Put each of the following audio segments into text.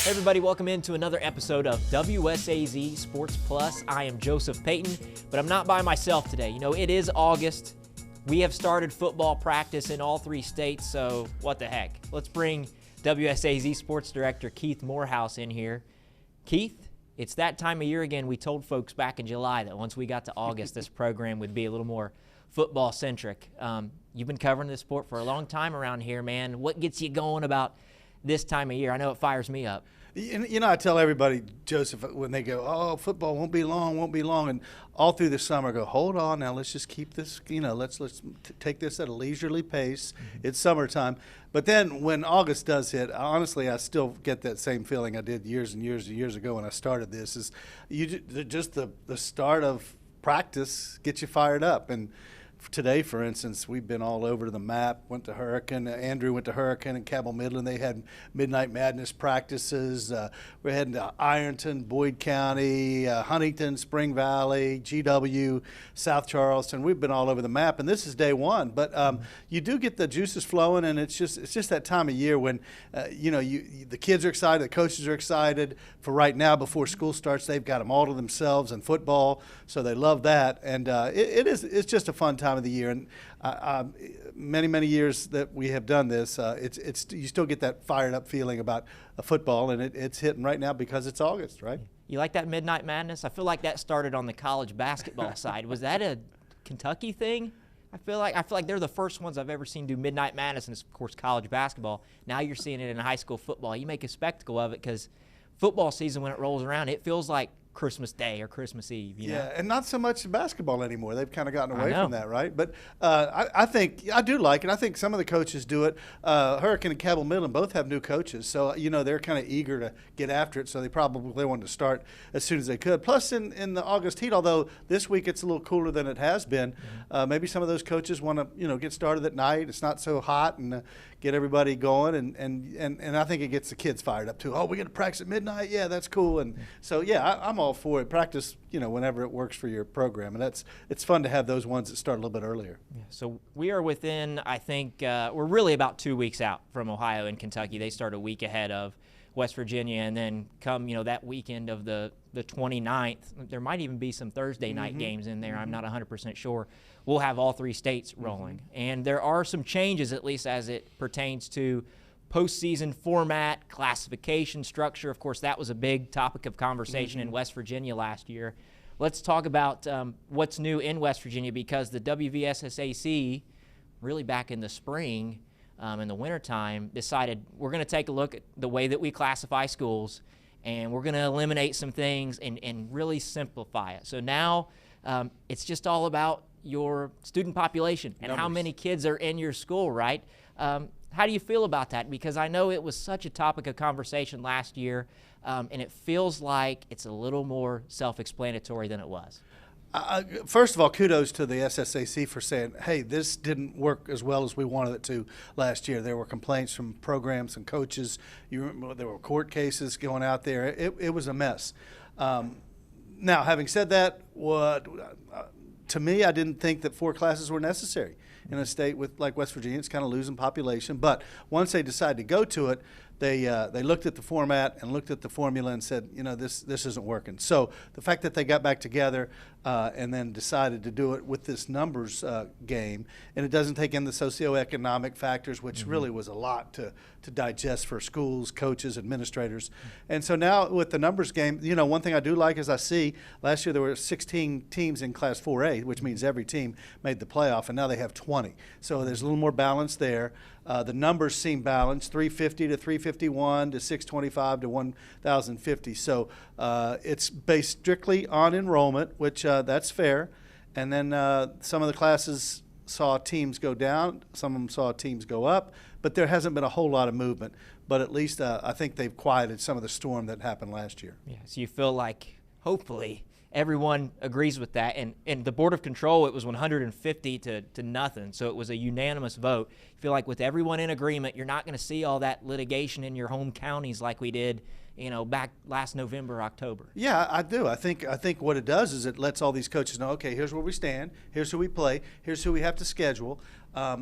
Hey everybody, welcome into another episode of WSAZ Sports Plus. I am Joseph Payton, but I'm not by myself today. You know, it is August. We have started football practice in all 3 states, so what the heck. Let's bring WSAZ Sports Director Keith Morehouse in here. Keith, it's that time of year again. We told folks back in July that once we got to August, this program would be a little more football-centric. You've been covering this sport for a long time around here, man. What gets you going about this time of year? I know it fires me up. You know, I tell everybody, Joseph, when they go, oh, football won't be long, and all through the summer I go, hold on now, let's just keep this, you know, let's take this at a leisurely pace. Mm-hmm. It's summertime. But then when August does hit, honestly, I still get that same feeling I did years and years and years ago when I started this, is just the start of practice gets you fired up. And today, for instance, we've been all over the map, went to Hurricane. Andrew went to Hurricane and Cabell Midland. They had Midnight Madness practices. We're heading to Ironton, Boyd County, Huntington, Spring Valley, GW, South Charleston. We've been all over the map, and this is day one. But you do get the juices flowing, and it's just that time of year when, the kids are excited, the coaches are excited. For right now, before school starts, they've got them all to themselves in football, so they love that. And it's just a fun time of the year, and many years that we have done this, you still get that fired up feeling about a football, and it's hitting right now because it's August, right? You like that Midnight Madness? I feel like that started on the college basketball side. Was that a Kentucky thing? I feel like they're the first ones I've ever seen do Midnight Madness, and it's of course college basketball. Now you're seeing it in high school football. You make a spectacle of it because football season, when it rolls around, it feels like Christmas Day or Christmas Eve, you know? Yeah, and not so much basketball anymore. They've kind of gotten away from that, right? But I think I do like it. I think some of the coaches do it. Hurricane and Cabell Midland both have new coaches, so they're kind of eager to get after it. So they probably wanted to start as soon as they could. Plus, in the August heat, although this week it's a little cooler than it has been, maybe some of those coaches want to get started at night. It's not so hot, and get everybody going, and I think it gets the kids fired up too. Oh, we get to practice at midnight. Yeah, that's cool. And so I'm all for it. Practice, whenever it works for your program, and it's fun to have those ones that start a little bit earlier. Yeah, so we are within, I think, we're really about 2 weeks out from Ohio and Kentucky. They start a week ahead of West Virginia, and then come, that weekend of the 29th, there might even be some Thursday night games in there. I'm not 100% sure. We'll have all 3 states rolling. And there are some changes, at least as it pertains to postseason format, classification structure. Of course, that was a big topic of conversation in West Virginia last year. Let's talk about what's new in West Virginia, because the WVSSAC, really back in the spring, in the wintertime, decided we're going to take a look at the way that we classify schools, and we're going to eliminate some things and really simplify it. So now it's just all about your student population and how many kids are in your school, right? How do you feel about that? Because I know it was such a topic of conversation last year, and it feels like it's a little more self-explanatory than it was. First of all, kudos to the SSAC for saying, hey, this didn't work as well as we wanted it to last year. There were complaints from programs and coaches. You remember there were court cases going out there. It was a mess. Now, having said that, to me, I didn't think that 4 classes were necessary in a state like West Virginia. It's kind of losing population. But once they decided to go to it, they looked at the format and looked at the formula and said, this isn't working. So the fact that they got back together and then decided to do it with this numbers game, and it doesn't take in the socioeconomic factors, which really was a lot to digest for schools, coaches, administrators. And so now with the numbers game, one thing I do like is I see last year there were 16 teams in Class 4A, which means every team made the playoff, and now they have 20. So there's a little more balance there. The numbers seem balanced, 350 to 351 to 625 to 1,050. So it's based strictly on enrollment, which that's fair. And then some of the classes saw teams go down, some of them saw teams go up, but there hasn't been a whole lot of movement. But at least I think they've quieted some of the storm that happened last year. Yeah, so you feel like hopefully everyone agrees with that. And the Board of Control, it was 150 to nothing, so it was a unanimous vote. You feel like with everyone in agreement, you're not going to see all that litigation in your home counties like we did back last November, October. Yeah, I do. I think what it does is it lets all these coaches know, okay, here's where we stand, here's who we play, here's who we have to schedule.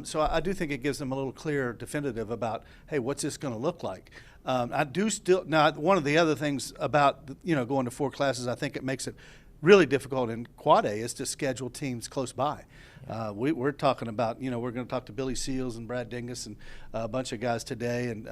So I do think it gives them a little clearer, definitive about, hey, what's this going to look like? I do still now. One of the other things about going to 4 classes, I think it makes it really difficult in Quad A is to schedule teams close by. We're talking about, we're going to talk to Billy Seals and Brad Dingus and a bunch of guys today, and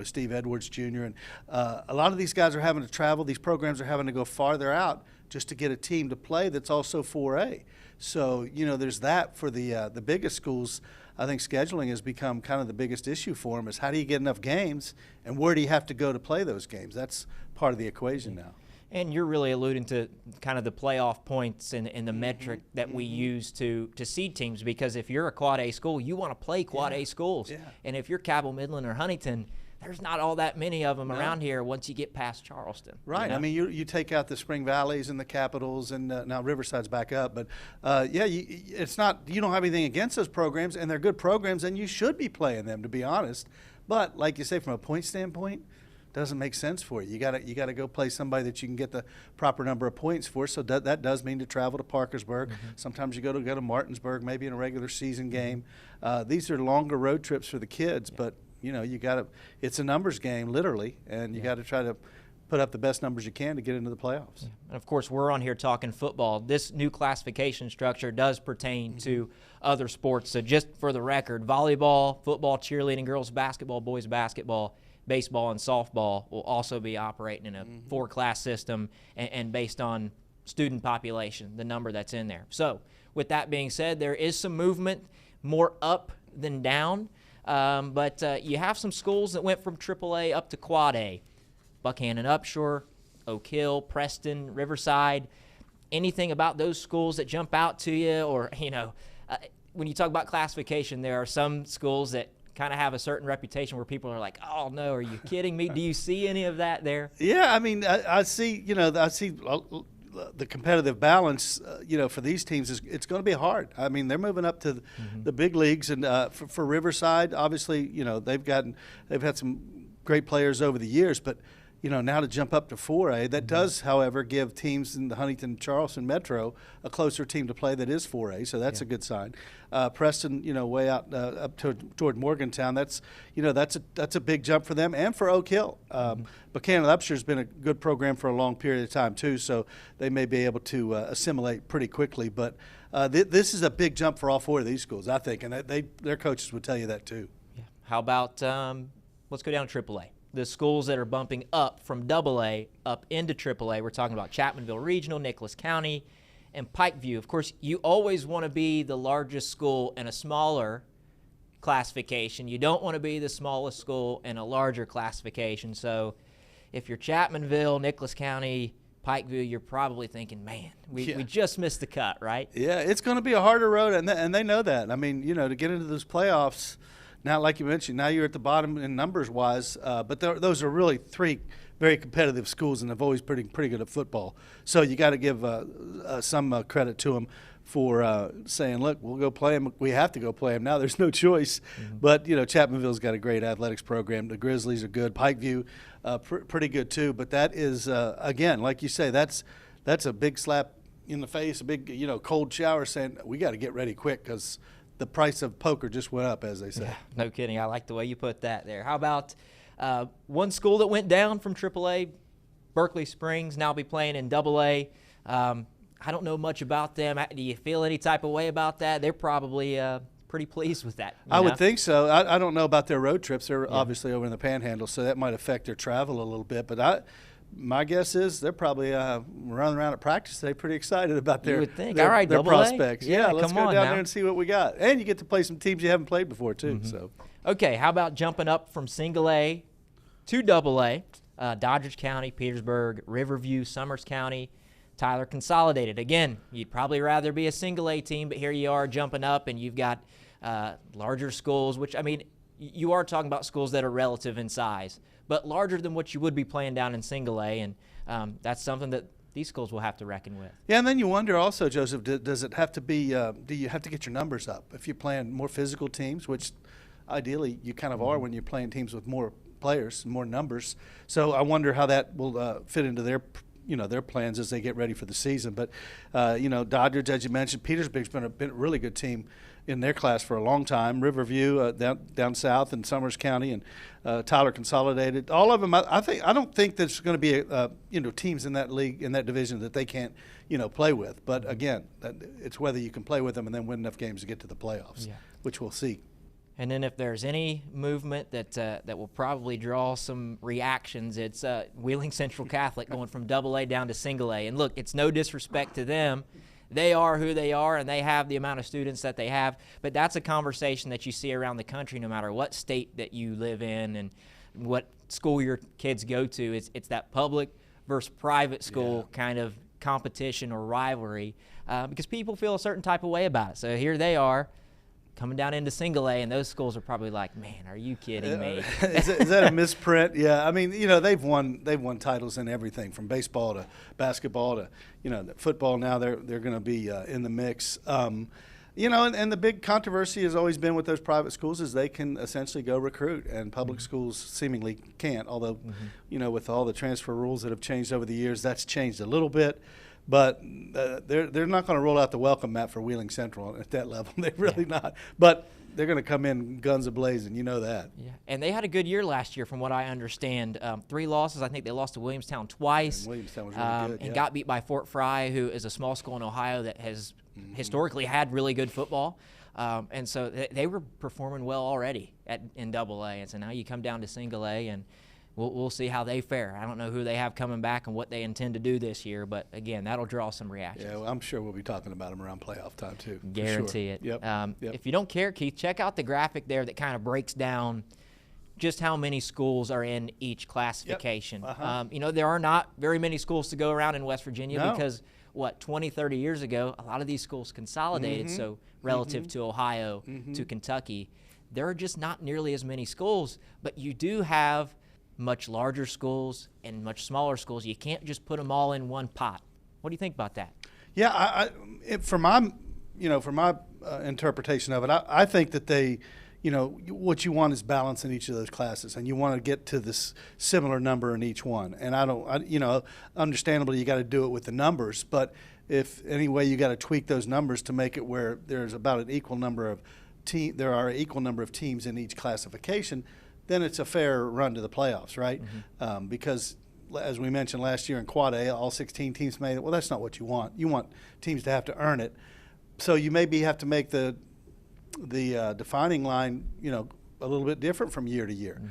Steve Edwards Jr. And a lot of these guys are having to travel. These programs are having to go farther out just to get a team to play that's also 4A. So there's that for the biggest schools. I think scheduling has become kind of the biggest issue for them. Is how do you get enough games, and where do you have to go to play those games? That's part of the equation now. And you're really alluding to kind of the playoff points and the metric that we use to seed teams, because if you're a Quad A school, you want to play Quad A schools. Yeah. And if you're Cabell Midland or Huntington, there's not all that many of them around here once you get past Charleston. Right. I mean, you take out the Spring Valleys and the Capitals, and now Riverside's back up. But, it's not – you don't have anything against those programs, and they're good programs, and you should be playing them, to be honest. But, like you say, from a point standpoint – doesn't make sense for you. You got to go play somebody that you can get the proper number of points for. So that does mean to travel to Parkersburg. Sometimes you go to Martinsburg, maybe in a regular season game. These are longer road trips for the kids, but you got to. It's a numbers game, literally, and you got to try to put up the best numbers you can to get into the playoffs. And of course, we're on here talking football. This new classification structure does pertain to other sports. So just for the record, volleyball, football, cheerleading, girls basketball, boys basketball, baseball, and softball will also be operating in a 4-class system and based on student population, the number that's in there. So with that being said, there is some movement, more up than down, but you have some schools that went from AAA up to Quad A. Buckhannon Upshur, Oak Hill, Preston, Riverside. Anything about those schools that jump out to you? Or, when you talk about classification, there are some schools that kind of have a certain reputation where people are like, oh, no, are you kidding me? Do you see any of that there? Yeah, I mean, I see the competitive balance, for these teams, it's going to be hard. I mean, they're moving up to the big leagues, and for Riverside, obviously, they've had some great players over the years, but now to jump up to 4A, that does, however, give teams in the Huntington-Charleston Metro a closer team to play that is 4A, so that's a good sign. Preston, way out up toward Morgantown, that's a big jump for them and for Oak Hill. Buchanan Upsher's been a good program for a long period of time too, so they may be able to assimilate pretty quickly. But this is a big jump for all 4 of these schools, I think, and their coaches would tell you that too. Yeah. How about let's go down to AAA. The schools that are bumping up from AA up into AAA, we're talking about Chapmanville Regional, Nicholas County, and Pikeview. Of course, you always want to be the largest school in a smaller classification. You don't want to be the smallest school in a larger classification. So if you're Chapmanville, Nicholas County, Pikeview, you're probably thinking, man, we just missed the cut, right? Yeah, it's going to be a harder road, and they know that. I mean, to get into those playoffs, now, like you mentioned, now you're at the bottom in numbers-wise, but those are really 3 very competitive schools, and they've always pretty good at football. So you got to give some credit to them for saying, look, we'll go play them. We have to go play them now. There's no choice. But, Chapmanville's got a great athletics program. The Grizzlies are good. Pikeview, pretty good too. But that is, again, like you say, that's a big slap in the face, a big, cold shower saying we got to get ready quick because – the price of poker just went up, as they say. Yeah, no kidding. I like the way you put that there. How about one school that went down from AAA, Berkeley Springs, now be playing in AA. I don't know much about them. Do you feel any type of way about that? They're probably pretty pleased with that. I would think so. I don't know about their road trips. They're obviously over in the Panhandle, so that might affect their travel a little bit. But my guess is they're probably running around at practice today pretty excited about their prospects. Yeah, let's go down there and see what we got. And you get to play some teams you haven't played before too. So, okay, how about jumping up from single A to AA? Doddridge County, Petersburg, Riverview, Summers County, Tyler Consolidated. Again, you'd probably rather be a single A team, but here you are jumping up and you've got larger schools, which, I mean, you are talking about schools that are relative in size, but larger than what you would be playing down in single A, and that's something that these schools will have to reckon with. Yeah, and then you wonder also, Joseph, does it have to be, do you have to get your numbers up? If you're playing more physical teams, which ideally you kind of are when you're playing teams with more players, more numbers. So I wonder how that will fit into their their plans as they get ready for the season. But Dodgers, as you mentioned, Petersburg's been a really good team in their class for a long time. Riverview down south in Summers County, and Tyler Consolidated. All of them. I don't think there's going to be teams in that league, in that division, that they can't play with. But again, it's whether you can play with them and then win enough games to get to the playoffs, which we'll see. And then if there's any movement that will probably draw some reactions, it's Wheeling Central Catholic going from AA down to single A. And look, it's no disrespect to them. They are who they are, and they have the amount of students that they have. But that's a conversation that you see around the country no matter what state that you live in and what school your kids go to. It's that public versus private school kind of competition or rivalry because people feel a certain type of way about it. So here they are, coming down into single A, and those schools are probably like, man, are you kidding me? Is that a misprint? Yeah, I mean, they've won titles in everything from baseball to basketball to football. Now they're going to be in the mix. And the big controversy has always been with those private schools is they can essentially go recruit, and public schools seemingly can't. Although, with all the transfer rules that have changed over the years, that's changed a little bit. But they're not going to roll out the welcome mat for Wheeling Central at that level. They're really not. But they're going to come in guns a-blazing. You know that. Yeah, and they had a good year last year from what I understand. 3 losses. I think they lost to Williamstown twice. And Williamstown was really good, and got beat by Fort Fry, who is a small school in Ohio that has historically had really good football. And so they were performing well already in AA. And so now you come down to single A, and we'll see how they fare. I don't know who they have coming back and what they intend to do this year, but again, that'll draw some reactions. Yeah, well, I'm sure we'll be talking about them around playoff time too. Guarantee it. Yep. If you don't care, Keith, check out the graphic there that kind of breaks down just how many schools are in each classification. Yep. There are not very many schools to go around in West Virginia because 20, 30 years ago, a lot of these schools consolidated. So relative to Ohio, to Kentucky, there are just not nearly as many schools, but you do have much larger schools and much smaller schools. You can't just put them all in one pot. What do you think about that? Yeah, for my interpretation of it, I think that they, what you want is balance in each of those classes, and you want to get to this similar number in each one. And understandably, you got to do it with the numbers, but if any way you got to tweak those numbers to make it where there's about an equal number of there are an equal number of teams in each classification, then it's a fair run to the playoffs, right? Because as we mentioned last year in Quad A, all 16 teams made it. Well, that's not what you want. You want teams to have to earn it. So you maybe have to make the defining line, a little bit different from year to year.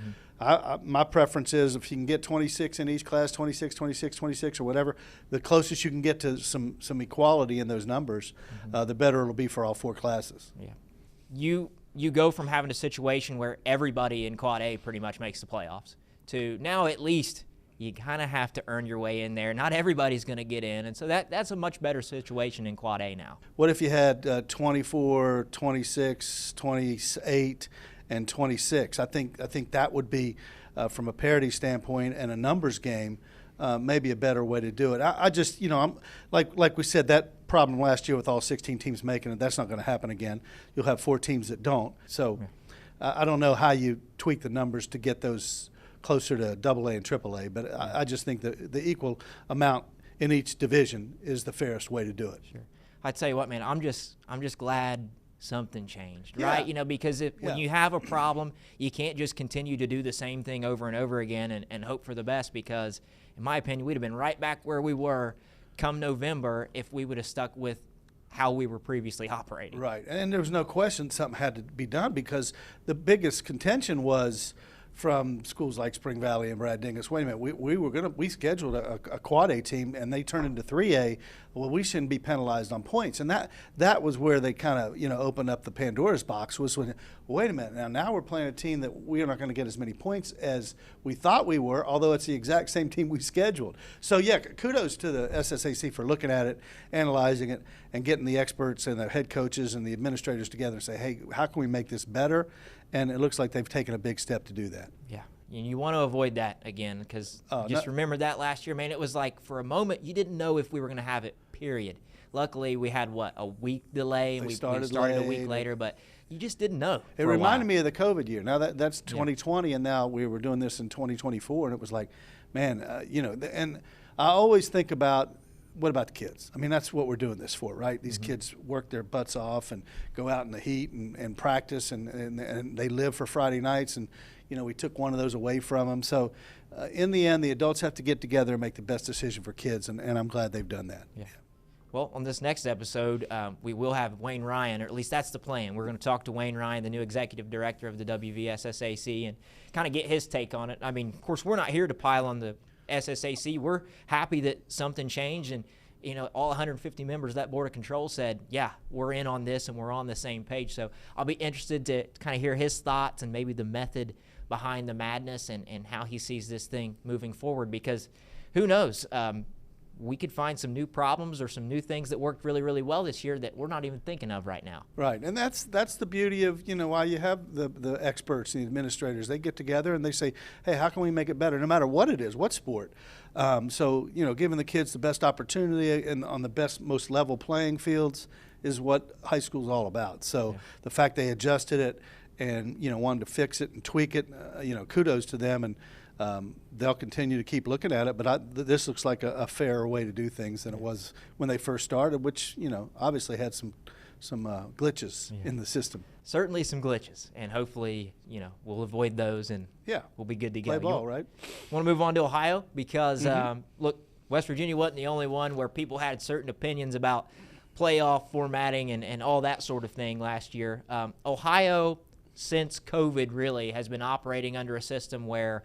My preference is if you can get 26 in each class, 26, 26, 26, or whatever, the closest you can get to some equality in those numbers, the better it'll be for all 4 classes. Yeah. You go from having a situation where everybody in Quad A pretty much makes the playoffs to now at least you kind of have to earn your way in there. Not everybody's going to get in, and so that's a much better situation in Quad A now. What if you had 24, 26, 28, and 26? I think that would be, from a parity standpoint and a numbers game, maybe a better way to do it. I just, I'm like we said, that problem last year with all 16 teams making it, that's not going to happen again. You'll have 4 teams that don't. So I don't know how you tweak the numbers to get those closer to AA and AAA, but I just think that the equal amount in each division is the fairest way to do it. Sure. I tell you what, man, I'm just glad something changed, right? Because when you have a problem, you can't just continue to do the same thing over and over again and hope for the best, because in my opinion, we'd have been right back where we were come November if we would have stuck with how we were previously operating. Right, and there was no question something had to be done, because the biggest contention was from schools like Spring Valley and Brad Dingus. Wait a minute, we scheduled a Quad A team and they turned into 3A. Well, we shouldn't be penalized on points, and that was where they kind of opened up the Pandora's box. Was when, wait a minute, now we're playing a team that we are not going to get as many points as we thought we were, although it's the exact same team we scheduled. So yeah, kudos to the SSAC for looking at it, analyzing it, and getting the experts and the head coaches and the administrators together and say, hey, how can we make this better? And it looks like they've taken a big step to do that. Yeah, and you want to avoid that again, because remember that last year, man, it was like for a moment you didn't know if we were going to have it, period. Luckily, we had, a week delay, and we started a week later, but you just didn't know. It reminded me of the COVID year. Now that's 2020, and now we were doing this in 2024, and it was like, man, and I always think about, what about the kids? I mean, that's what we're doing this for, right? These kids work their butts off and go out in the heat and practice, and they live for Friday nights, and we took one of those away from them. So in the end, the adults have to get together and make the best decision for kids, and I'm glad they've done that. Yeah. Well, on this next episode, we will have Wayne Ryan, or at least that's the plan. We're going to talk to Wayne Ryan, the new executive director of the WVSSAC, and kind of get his take on it. I mean, of course, we're not here to pile on the SSAC. We're happy that something changed, and all 150 members of that board of control said, yeah, we're in on this and we're on the same page. So I'll be interested to kind of hear his thoughts and maybe the method behind the madness and how he sees this thing moving forward, because who knows, we could find some new problems or some new things that worked really, really well this year that we're not even thinking of right now. Right, and that's the beauty of, why you have the experts and the administrators. They get together and they say, hey, how can we make it better, no matter what it is, what sport? So, giving the kids the best opportunity and on the best, most level playing fields is what high school is all about. So the fact they adjusted it and, wanted to fix it and tweak it, kudos to them, and they'll continue to keep looking at it, but this looks like a fairer way to do things than it was when they first started, which obviously had some glitches in the system. Certainly some glitches, and hopefully we'll avoid those, and we'll be good to go. Play ball, right? Want to move on to Ohio because look, West Virginia wasn't the only one where people had certain opinions about playoff formatting and all that sort of thing last year. Ohio, since COVID, really has been operating under a system where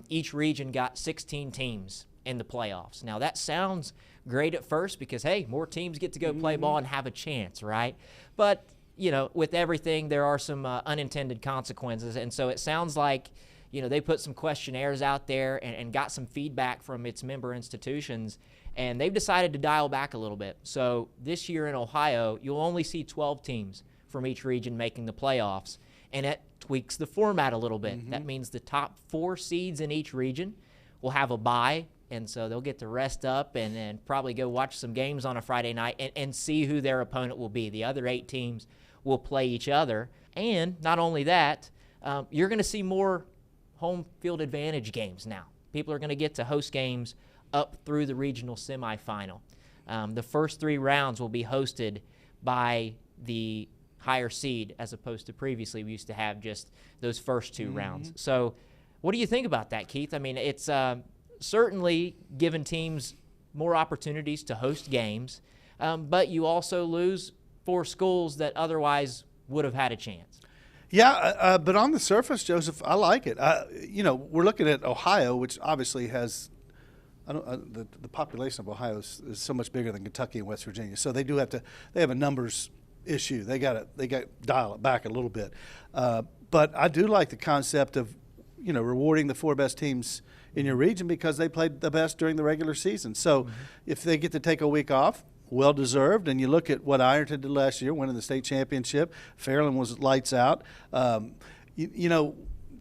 each region got 16 teams in the playoffs. Now, that sounds great at first because, hey, more teams get to go play ball and have a chance, right? But, with everything, there are some unintended consequences. And so it sounds like, they put some questionnaires out there and got some feedback from its member institutions, and they've decided to dial back a little bit. So this year in Ohio, you'll only see 12 teams from each region making the playoffs, and it tweaks the format a little bit. That means the top 4 seeds in each region will have a bye, and so they'll get to rest up and probably go watch some games on a Friday night and see who their opponent will be. The other 8 teams will play each other, and not only that, you're going to see more home field advantage games now. People are going to get to host games up through the regional semifinal. The first 3 rounds will be hosted by the higher seed, as opposed to previously we used to have just those first 2 rounds. So what do you think about that, Keith? I mean, it's certainly given teams more opportunities to host games, but you also lose 4 schools that otherwise would have had a chance. Yeah, but on the surface, Joseph, I like it. We're looking at Ohio, which obviously has the population of Ohio is so much bigger than Kentucky and West Virginia. So they have a numbers issue. They got to dial it back a little bit. But I do like the concept of rewarding the 4 best teams in your region because they played the best during the regular season. So if they get to take a week off, well deserved. And you look at what Ironton did last year, winning the state championship. Fairland was lights out.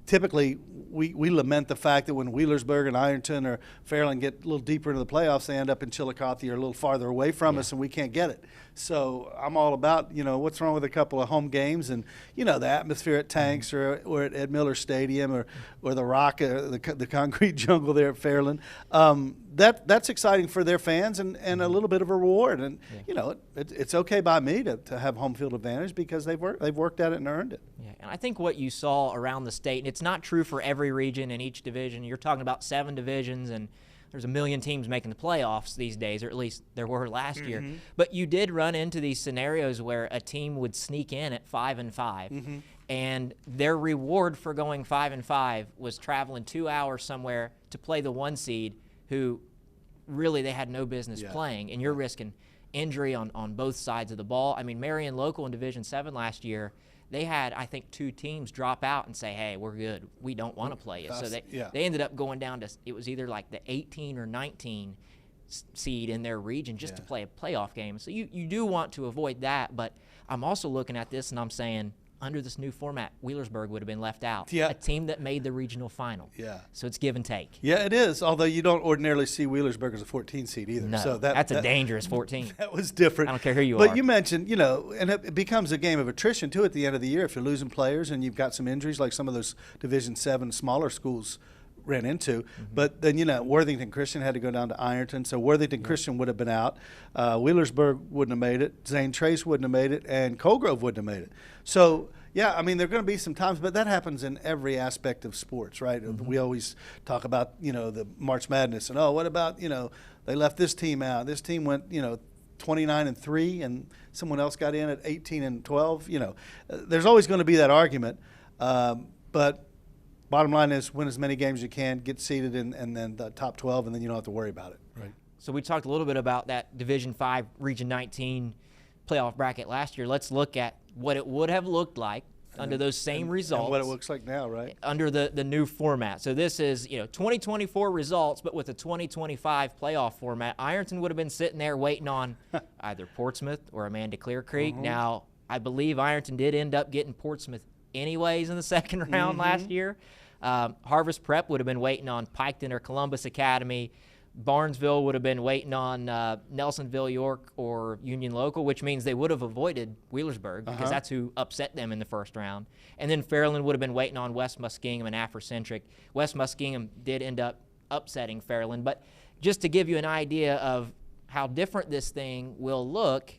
Typically we lament the fact that when Wheelersburg and Ironton or Fairland get a little deeper into the playoffs, they end up in Chillicothe or a little farther away from us, and we can't get it. So I'm all about, what's wrong with a couple of home games and, the atmosphere at Tanks or at Miller Stadium or the Rock, the concrete jungle there at Fairland. That's exciting for their fans and a little bit of a reward. And, it's okay by me to have home field advantage because they've worked at it and earned it. Yeah, and I think what you saw around the state, and it's not true for every region in each division. You're talking about 7 divisions, and there's 1 million teams making the playoffs these days, or at least there were last year. But you did run into these scenarios where a team would sneak in at 5-5, and their reward for going 5-5 was traveling 2 hours somewhere to play the 1 seed who really they had no business playing, and you're risking injury on both sides of the ball. I mean, Marion Local in Division 7 last year, they had, I think, 2 teams drop out and say, hey, we're good. We don't want to play you. So they ended up going down to, it was either like the 18 or 19 seed in their region just to play a playoff game. So you do want to avoid that, but I'm also looking at this and I'm saying, under this new format, Wheelersburg would have been left out. Yeah. A team that made the regional final. Yeah. So it's give and take. Yeah, it is. Although you don't ordinarily see Wheelersburg as a 14 seed either. No, so that's a dangerous 14. That was different. I don't care who you are. are. But you mentioned, and it becomes a game of attrition too at the end of the year if you're losing players and you've got some injuries like some of those Division 7 smaller schools ran into. But then, Worthington Christian had to go down to Ironton, so Worthington Christian would have been out. Wheelersburg wouldn't have made it. Zane Trace wouldn't have made it, and Colgrove wouldn't have made it. So, yeah, I mean, there are going to be some times, but that happens in every aspect of sports, right? We always talk about, the March Madness, and, what about, they left this team out. This team went, 29-3, and someone else got in at 18-12. There's always going to be that argument, but bottom line is win as many games as you can, get seeded and then the top 12, and then you don't have to worry about it. Right. So we talked a little bit about that Division 5 Region 19 playoff bracket last year. Let's look at what it would have looked like under those same results. And what it looks like now, right? Under the new format. So this is, 2024 results, but with the 2025 playoff format. Ironton would have been sitting there waiting on either Portsmouth or Amanda Clear Creek. Now, I believe Ironton did end up getting Portsmouth anyways in the second round last year. Harvest Prep would have been waiting on Piketon or Columbus Academy. Barnesville would have been waiting on Nelsonville, York, or Union Local, which means they would have avoided Wheelersburg because that's who upset them in the first round. And then Fairland would have been waiting on West Muskingum and Afrocentric. West Muskingum did end up upsetting Fairland. But just to give you an idea of how different this thing will look,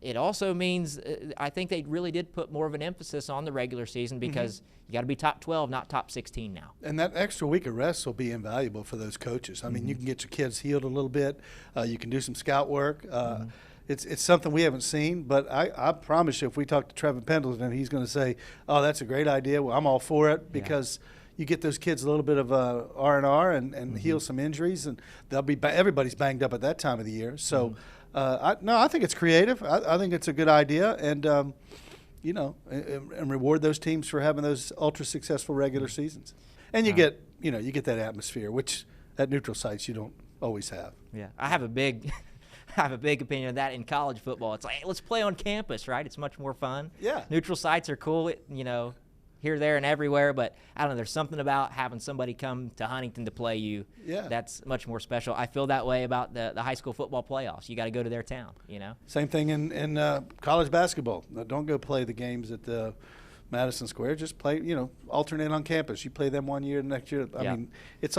it also means I think they really did put more of an emphasis on the regular season because you got to be top 12, not top 16 now. And that extra week of rest will be invaluable for those coaches. I mean, you can get your kids healed a little bit. You can do some scout work. It's something we haven't seen, but I promise you, if we talk to Trevor Pendleton, he's going to say, "Oh, that's a great idea. Well, I'm all for it," because you get those kids a little bit of R&R and heal some injuries, and they'll be everybody's banged up at that time of the year. So. I think it's creative. I think it's a good idea, and and reward those teams for having those ultra successful regular seasons. And you get that atmosphere, which at neutral sites you don't always have. Yeah, I have a big opinion of that in college football. It's like, hey, let's play on campus, right? It's much more fun. Yeah, neutral sites are cool. Here, there, and everywhere, but I don't know, there's something about having somebody come to Huntington to play you that's much more special. I feel that way about the high school football playoffs. You got to go to their town, Same thing in college basketball. Don't go play the games at the Madison Square. Just play, alternate on campus. You play them one year, the next year. I mean, it's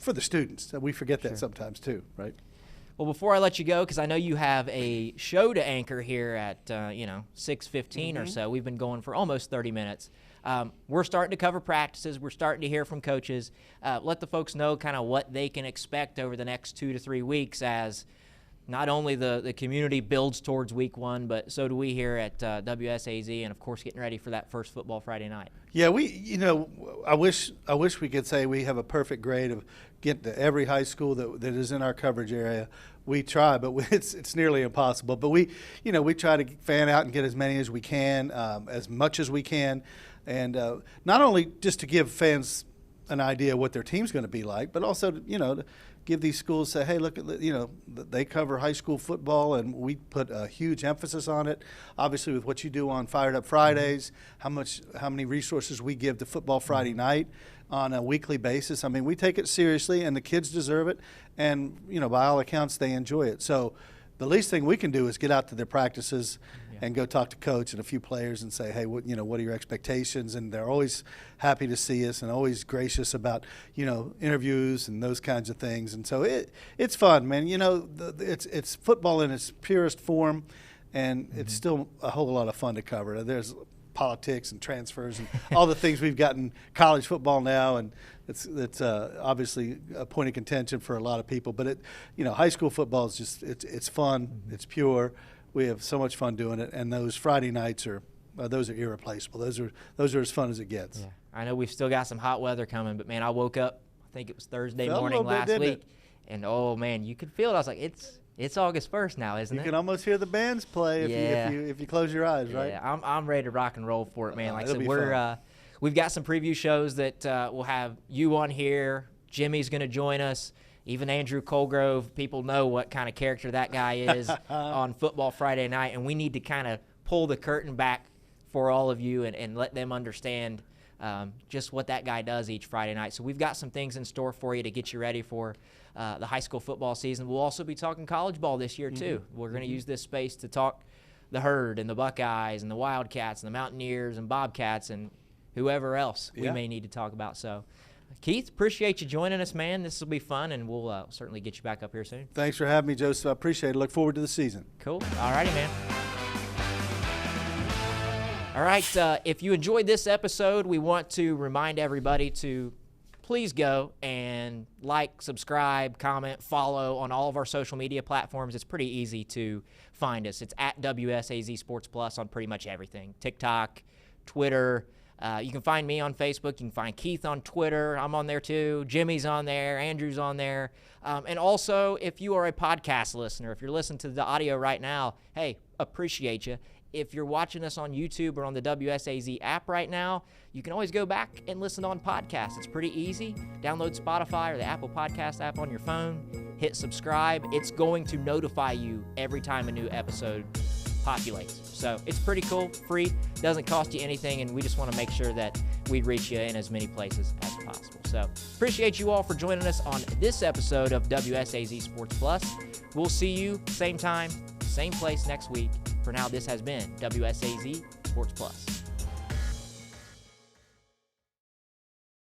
for the students. We forget that sometimes too, right? Well, before I let you go, because I know you have a show to anchor here at 6:15 or so. We've been going for almost 30 minutes. We're starting to cover practices. We're starting to hear from coaches. Let the folks know kind of what they can expect over the next 2 to 3 weeks as not only the community builds towards week 1, but so do we here at WSAZ, and of course getting ready for that first football Friday night. Yeah, I wish we could say we have a perfect grade of getting to every high school that is in our coverage area. We try, but it's nearly impossible. But we try to fan out and get as many as we can, as much as we can, and not only just to give fans an idea what their team's going to be like, but also to give these schools, say, hey, look, they cover high school football, and we put a huge emphasis on it. Obviously, with what you do on Fired Up Fridays, how many resources we give to Football Friday night on a weekly basis. I mean, we take it seriously, and the kids deserve it, and by all accounts, they enjoy it. So the least thing we can do is get out to their practices and go talk to coach and a few players and say, hey, what are your expectations? And they're always happy to see us and always gracious about, interviews and those kinds of things. And so it's fun, man. It's football in its purest form, and it's still a whole lot of fun to cover. There's politics and transfers and all the things we've got in college football now, and it's obviously a point of contention for a lot of people. But high school football is just it's fun, it's pure. We have so much fun doing it, and those Friday nights are irreplaceable. Those are as fun as it gets. Yeah. I know we've still got some hot weather coming, but man, I woke up, I think it was Thursday morning last week, and oh man, you could feel it. I was like, it's August 1st now, isn't it? You can almost hear the bands play if you close your eyes, right? Yeah, I'm ready to rock and roll for it, man. Like I said, we've got some preview shows that we'll have you on here. Jimmy's going to join us. Even Andrew Colgrove, people know what kind of character that guy is on Football Friday night, and we need to kind of pull the curtain back for all of you and let them understand just what that guy does each Friday night. So we've got some things in store for you to get you ready for the high school football season. We'll also be talking college ball this year, too. We're going to use this space to talk the Herd and the Buckeyes and the Wildcats and the Mountaineers and Bobcats and whoever else we may need to talk about. So, Keith, appreciate you joining us, man. This will be fun, and we'll certainly get you back up here soon. Thanks for having me, Joseph. I appreciate it. Look forward to the season. Cool. All righty, man. All right, if you enjoyed this episode, we want to remind everybody to please go and like, subscribe, comment, follow on all of our social media platforms. It's pretty easy to find us. It's at WSAZ Sports Plus on pretty much everything. TikTok, Twitter. You can find me on Facebook. You can find Keith on Twitter. I'm on there too. Jimmy's on there. Andrew's on there. And also, if you are a podcast listener, if you're listening to the audio right now, hey, appreciate you. If you're watching us on YouTube or on the WSAZ app right now, you can always go back and listen on podcasts. It's pretty easy. Download Spotify or the Apple Podcast app on your phone. Hit subscribe. It's going to notify you every time a new episode populates. So it's pretty cool, free, doesn't cost you anything, and we just want to make sure that we reach you in as many places as possible. So appreciate you all for joining us on this episode of WSAZ Sports Plus. We'll see you same time, same place next week. For now, this has been WSAZ Sports Plus.